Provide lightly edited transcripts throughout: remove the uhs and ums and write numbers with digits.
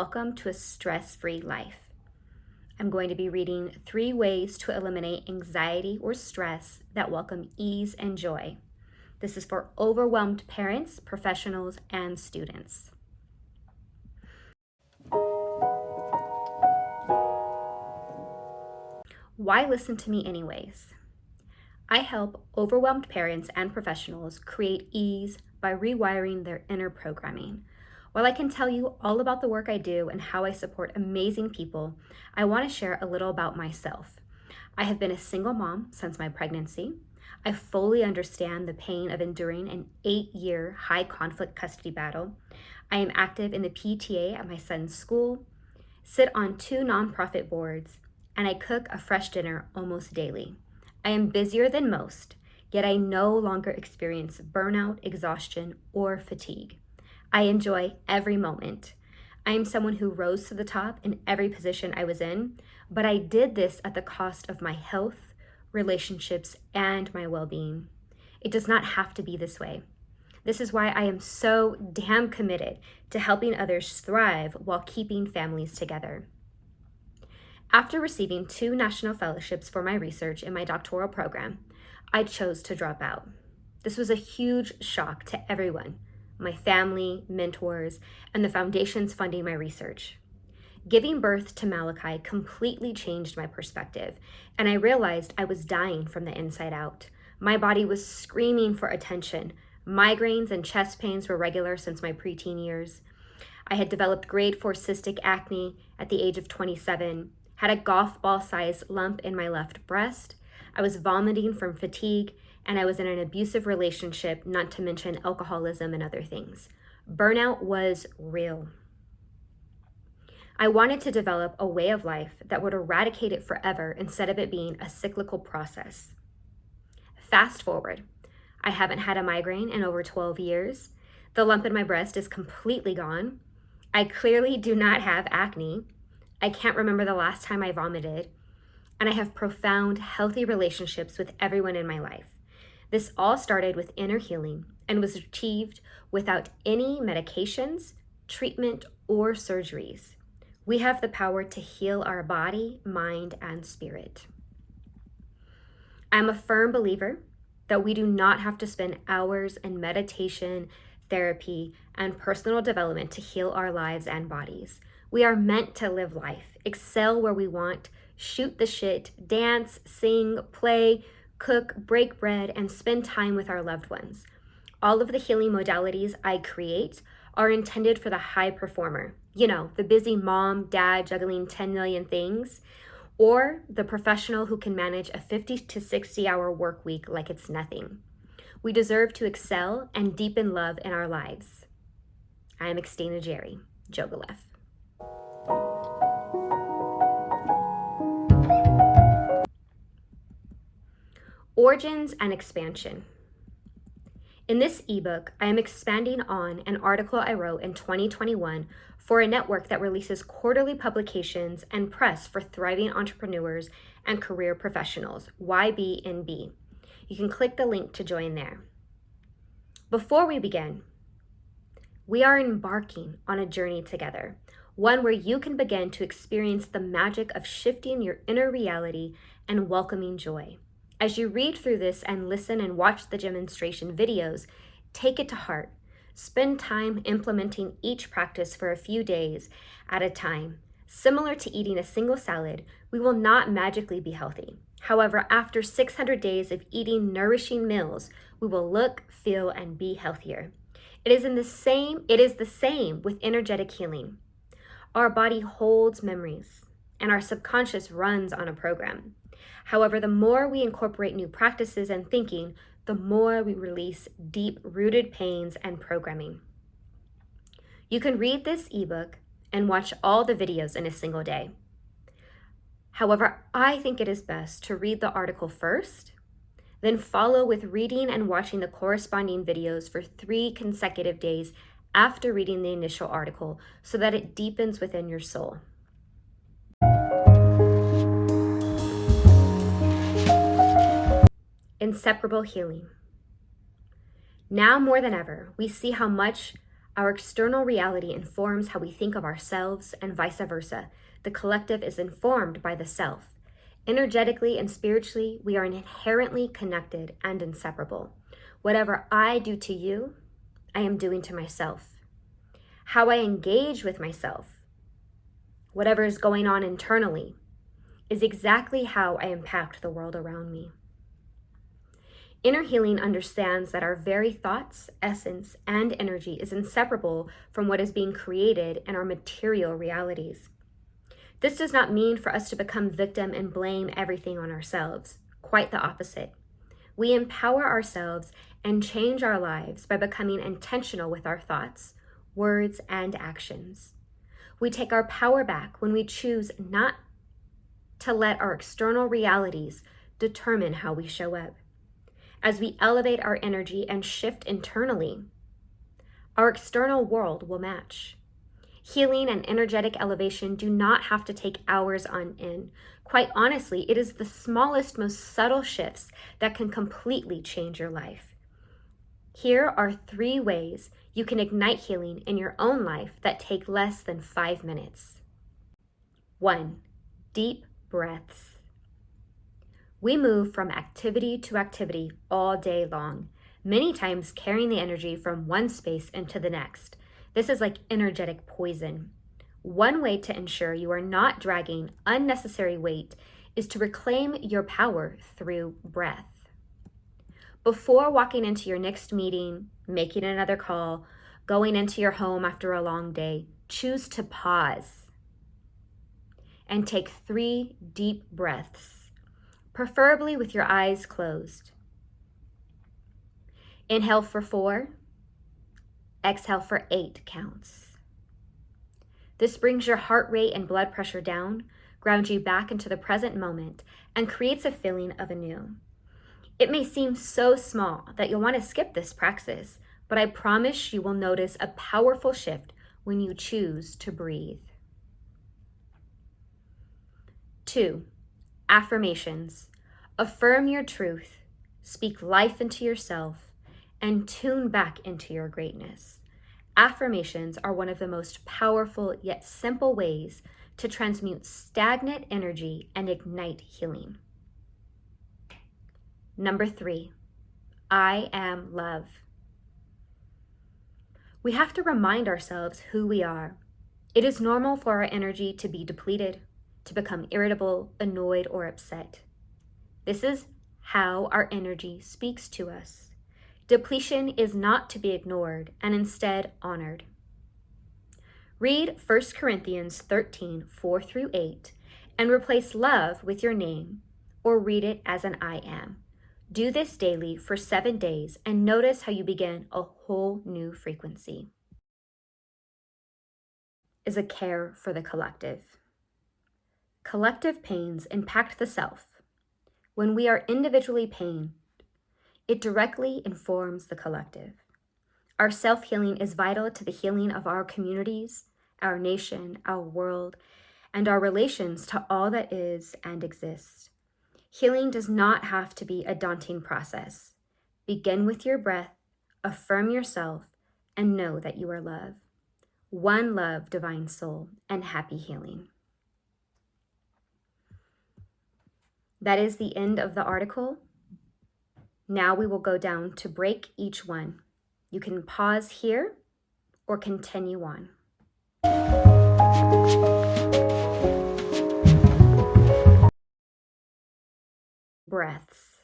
welcome to a stress-free life. I'm going to be reading 3 ways to eliminate anxiety or stress that welcome ease and joy. This is for overwhelmed parents, professionals, and students. Why listen to me anyways? I help overwhelmed parents and professionals create ease by rewiring their inner programming. While I can tell you all about the work I do and how I support amazing people, I want to share a little about myself. I have been a single mom since my pregnancy. I fully understand the pain of enduring an 8-year high-conflict custody battle. I am active in the PTA at my son's school, sit on 2 nonprofit boards, and I cook a fresh dinner almost daily. I am busier than most, yet I no longer experience burnout, exhaustion, or fatigue. I enjoy every moment. I am someone who rose to the top in every position I was in, but I did this at the cost of my health, relationships, and my well-being. It does not have to be this way. This is why I am so damn committed to helping others thrive while keeping families together. After receiving 2 national fellowships for my research in my doctoral program, I chose to drop out. This was a huge shock to everyone, my family, mentors, and the foundations funding my research. Giving birth to Malachi completely changed my perspective, and I realized I was dying from the inside out. My body was screaming for attention. Migraines and chest pains were regular since my preteen years. I had developed grade 4 cystic acne at the age of 27, had a golf ball-sized lump in my left breast. I was vomiting from fatigue, and I was in an abusive relationship, not to mention alcoholism and other things. Burnout was real. I wanted to develop a way of life that would eradicate it forever instead of it being a cyclical process. Fast forward, I haven't had a migraine in over 12 years. The lump in my breast is completely gone. I clearly do not have acne. I can't remember the last time I vomited. And I have profound, healthy relationships with everyone in my life. This all started with inner healing and was achieved without any medications, treatment, or surgeries. We have the power to heal our body, mind, and spirit. I'm a firm believer that we do not have to spend hours in meditation, therapy, and personal development to heal our lives and bodies. We are meant to live life, excel where we want, shoot the shit, dance, sing, play, cook, break bread, and spend time with our loved ones. All of the healing modalities I create are intended for the high performer. You know, the busy mom, dad juggling 10 million things, or the professional who can manage a 50 to 60 hour work week like it's nothing. We deserve to excel and deepen love in our lives. I am Xtina Jerry, Jogalef. Origins and expansion. In this ebook, I am expanding on an article I wrote in 2021 for a network that releases quarterly publications and press for thriving entrepreneurs and career professionals, YBNB. You can click the link to join there. Before we begin, we are embarking on a journey together, one where you can begin to experience the magic of shifting your inner reality and welcoming joy. As you read through this and listen and watch the demonstration videos, take it to heart. Spend time implementing each practice for a few days at a time. Similar to eating a single salad, we will not magically be healthy. However, after 600 days of eating nourishing meals, we will look, feel, and be healthier. It is the same with energetic healing. Our body holds memories, and our subconscious runs on a program. However, the more we incorporate new practices and thinking, the more we release deep-rooted pains and programming. You can read this ebook and watch all the videos in a single day. However, I think it is best to read the article first, then follow with reading and watching the corresponding videos for 3 consecutive days after reading the initial article so that it deepens within your soul. Inseparable healing. Now more than ever, we see how much Our external reality informs how we think of ourselves and vice versa. The collective is informed by the self. Energetically and spiritually, we are inherently connected and inseparable. Whatever I do to you, I am doing to myself. How I engage with myself, whatever is going on internally, is exactly how I impact the world around me. Inner healing understands that our very thoughts, essence, and energy is inseparable from what is being created in our material realities. This does not mean for us to become victim and blame everything on ourselves. Quite the opposite. We empower ourselves and change our lives by becoming intentional with our thoughts, words, and actions. We take our power back when we choose not to let our external realities determine how we show up. As we elevate our energy and shift internally, our external world will match. Healing and energetic elevation do not have to take hours on end. Quite honestly, it is the smallest, most subtle shifts that can completely change your life. Here are 3 ways you can ignite healing in your own life that take less than 5 minutes. 1. Deep breaths. We move from activity to activity all day long, many times carrying the energy from one space into the next. This is like energetic poison. One way to ensure you are not dragging unnecessary weight is to reclaim your power through breath. Before walking into your next meeting, making another call, going into your home after a long day, choose to pause and take 3 deep breaths, preferably with your eyes closed. Inhale for 4, exhale for 8 counts. This brings your heart rate and blood pressure down, grounds you back into the present moment, and creates a feeling of anew. It may seem so small that you'll want to skip this praxis, but I promise you will notice a powerful shift when you choose to breathe. 2. Affirmations. Affirm your truth, speak life into yourself, and tune back into your greatness. Affirmations are one of the most powerful yet simple ways to transmute stagnant energy and ignite healing. Number 3, I am love. We have to remind ourselves who we are. It is normal for our energy to be depleted, to become irritable, annoyed, or upset. This is how our energy speaks to us. Depletion is not to be ignored and instead honored. Read 1 Corinthians 13, 4-8, and replace love with your name, or read it as an I am. Do this daily for 7 days and notice how you begin a whole new frequency. Is a care for the collective. Collective pains impact the self. When we are individually pained, it directly informs the collective. Our self-healing is vital to the healing of our communities, our nation, our world, and our relations to all that is and exists. Healing does not have to be a daunting process. Begin with your breath, affirm yourself, and know that you are love. One love, divine soul, and happy healing. That is the end of the article. Now we will go down to break each one. You can pause here or continue on. Breaths.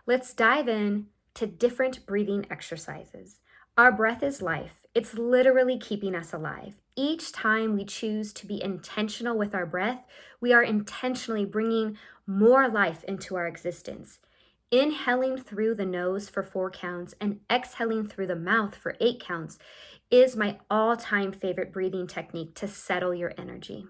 Let's dive in to different breathing exercises. Our breath is life. It's literally keeping us alive. Each time we choose to be intentional with our breath, we are intentionally bringing more life into our existence. Inhaling through the nose for 4 counts and exhaling through the mouth for 8 counts is my all-time favorite breathing technique to settle your energy.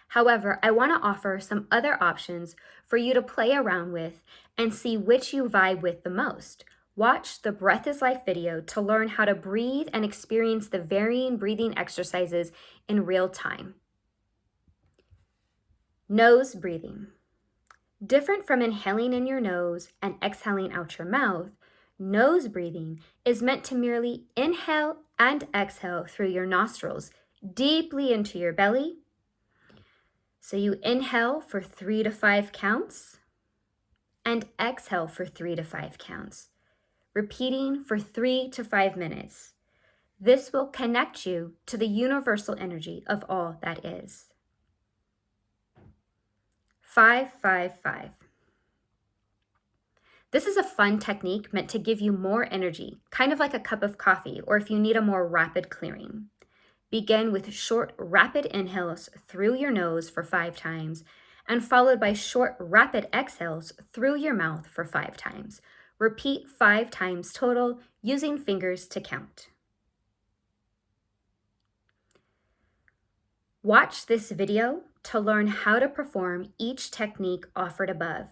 However, I want to offer some other options for you to play around with and see which you vibe with the most. Watch the Breath is Life video to learn how to breathe and experience the varying breathing exercises in real time. Nose breathing. Different from inhaling in your nose and exhaling out your mouth, Nose breathing is meant to merely inhale and exhale through your nostrils deeply into your belly. So you inhale for 3 to 5 counts and exhale for 3 to 5 counts, repeating for 3 to 5 minutes. This will connect you to the universal energy of all that is. 5-5-5. This is a fun technique meant to give you more energy, kind of like a cup of coffee, or if you need a more rapid clearing. Begin with short, rapid inhales through your nose for 5 times, and followed by short, rapid exhales through your mouth for 5 times. Repeat 5 times total, using fingers to count. Watch this video to learn how to perform each technique offered above.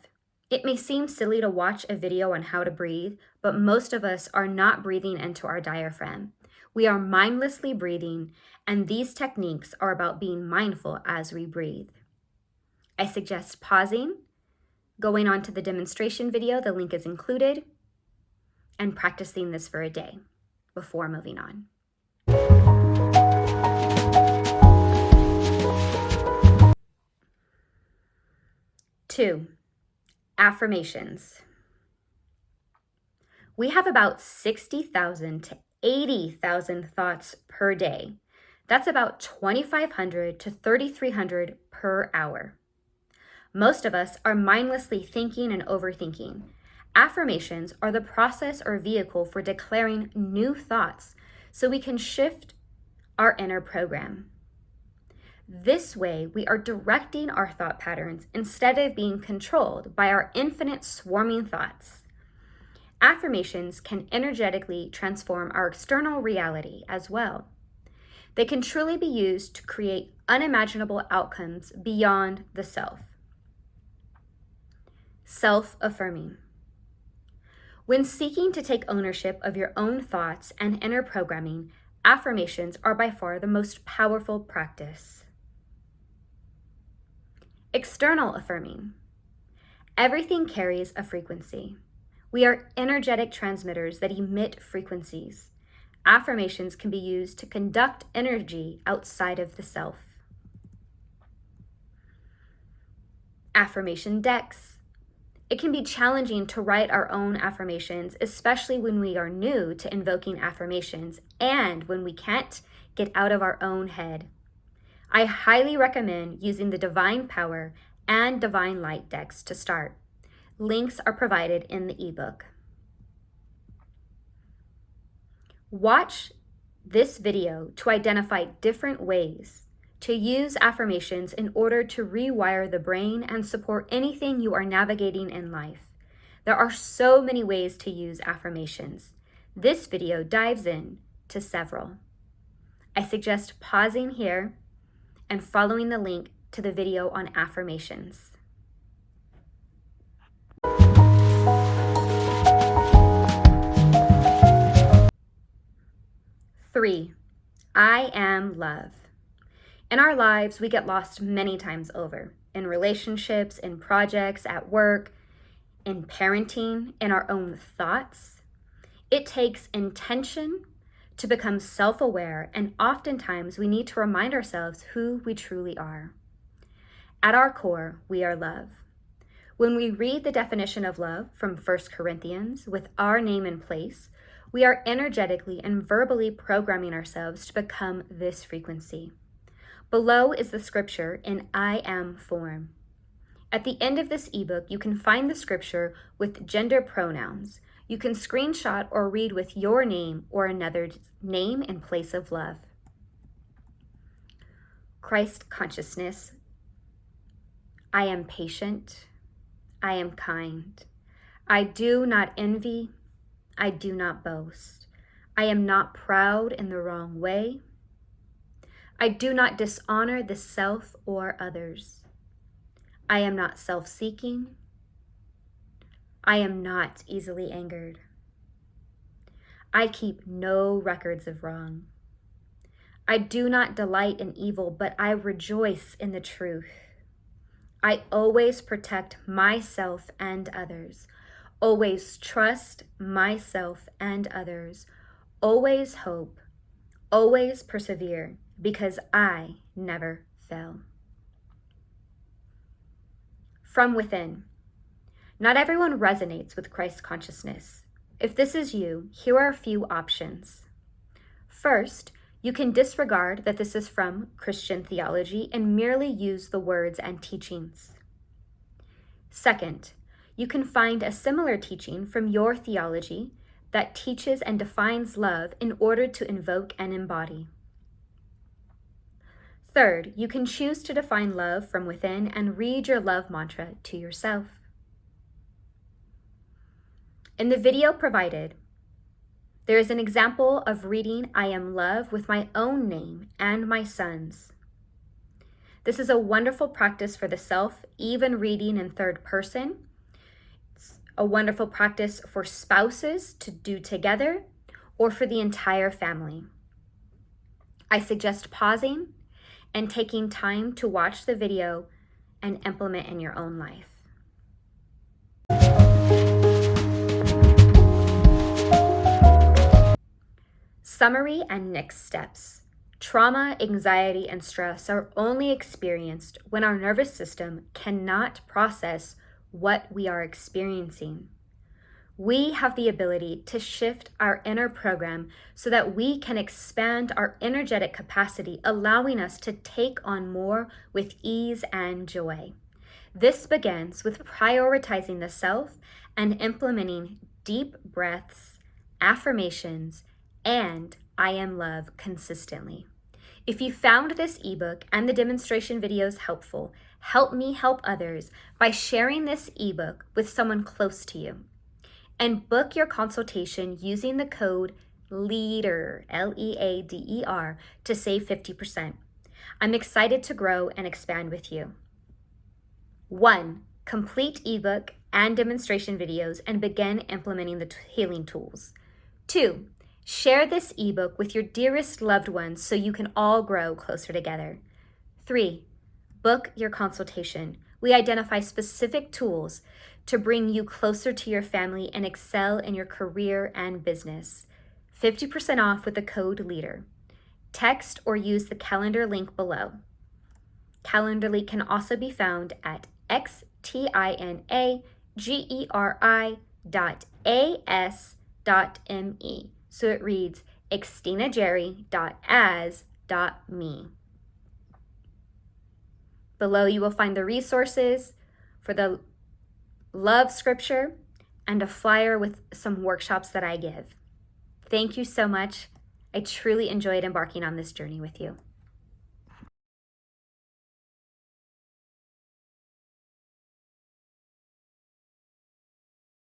It may seem silly to watch a video on how to breathe, but most of us are not breathing into our diaphragm. We are mindlessly breathing, and these techniques are about being mindful as we breathe. I suggest pausing, going on to the demonstration video, the link is included, and practicing this for a day before moving on. 2, affirmations. We have about 60,000 to 80,000 thoughts per day. That's about 2,500 to 3,300 per hour. Most of us are mindlessly thinking and overthinking. Affirmations are the process or vehicle for declaring new thoughts so we can shift our inner program. This way, we are directing our thought patterns instead of being controlled by our infinite swarming thoughts. Affirmations can energetically transform our external reality as well. They can truly be used to create unimaginable outcomes beyond the self. Self-affirming. When seeking to take ownership of your own thoughts and inner programming, affirmations are by far the most powerful practice. External affirming. Everything carries a frequency. We are energetic transmitters that emit frequencies. Affirmations can be used to conduct energy outside of the self. Affirmation decks. It can be challenging to write our own affirmations, especially when we are new to invoking affirmations and when we can't get out of our own head. I highly recommend using the Divine Power and Divine Light decks to start. Links are provided in the ebook. Watch this video to identify different ways to use affirmations in order to rewire the brain and support anything you are navigating in life. There are so many ways to use affirmations. This video dives in to several. I suggest pausing here and following the link to the video on affirmations. 3, I am love. In our lives, we get lost many times over, in relationships, in projects, at work, in parenting, in our own thoughts. It takes intention to become self-aware, and oftentimes we need to remind ourselves who we truly are. At our core, we are love. When we read the definition of love from 1 Corinthians with our name in place, we are energetically and verbally programming ourselves to become this frequency. Below is the scripture in I am form. At the end of this ebook, you can find the scripture with gender pronouns. You can screenshot or read with your name or another's name in place of love. Christ consciousness. I am patient. I am kind. I do not envy. I do not boast. I am not proud in the wrong way. I do not dishonor the self or others. I am not self-seeking. I am not easily angered. I keep no records of wrong. I do not delight in evil, but I rejoice in the truth. I always protect myself and others, always trust myself and others, always hope, always persevere, because I never fail. From within. Not everyone resonates with Christ consciousness. If this is you, here are a few options. First, you can disregard that this is from Christian theology and merely use the words and teachings. Second, you can find a similar teaching from your theology that teaches and defines love in order to invoke and embody. Third, you can choose to define love from within and read your love mantra to yourself. In the video provided, there is an example of reading I Am Love with my own name and my son's. This is a wonderful practice for the self, even reading in third person. It's a wonderful practice for spouses to do together or for the entire family. I suggest pausing and taking time to watch the video and implement in your own life. Summary and next steps. Trauma, anxiety, and stress are only experienced when our nervous system cannot process what we are experiencing. We have the ability to shift our inner program so that we can expand our energetic capacity, allowing us to take on more with ease and joy. This begins with prioritizing the self and implementing deep breaths, affirmations, and I Am Love consistently. If you found this ebook and the demonstration videos helpful, help me help others by sharing this ebook with someone close to you. And book your consultation using the code LEADER, LEADER, to save 50%. I'm excited to grow and expand with you. 1. Complete ebook and demonstration videos and begin implementing the healing tools. 2. Share this ebook with your dearest loved ones so you can all grow closer together. 3. Book your consultation. We identify specific tools to bring you closer to your family and excel in your career and business. 50% off with the code LEADER. Text or use the calendar link below. Calendly can also be found at xtinageri.as.me. So it reads xtinajerry.as.me. Below you will find the resources for the love scripture and a flyer with some workshops that I give. Thank you so much. I truly enjoyed embarking on this journey with you.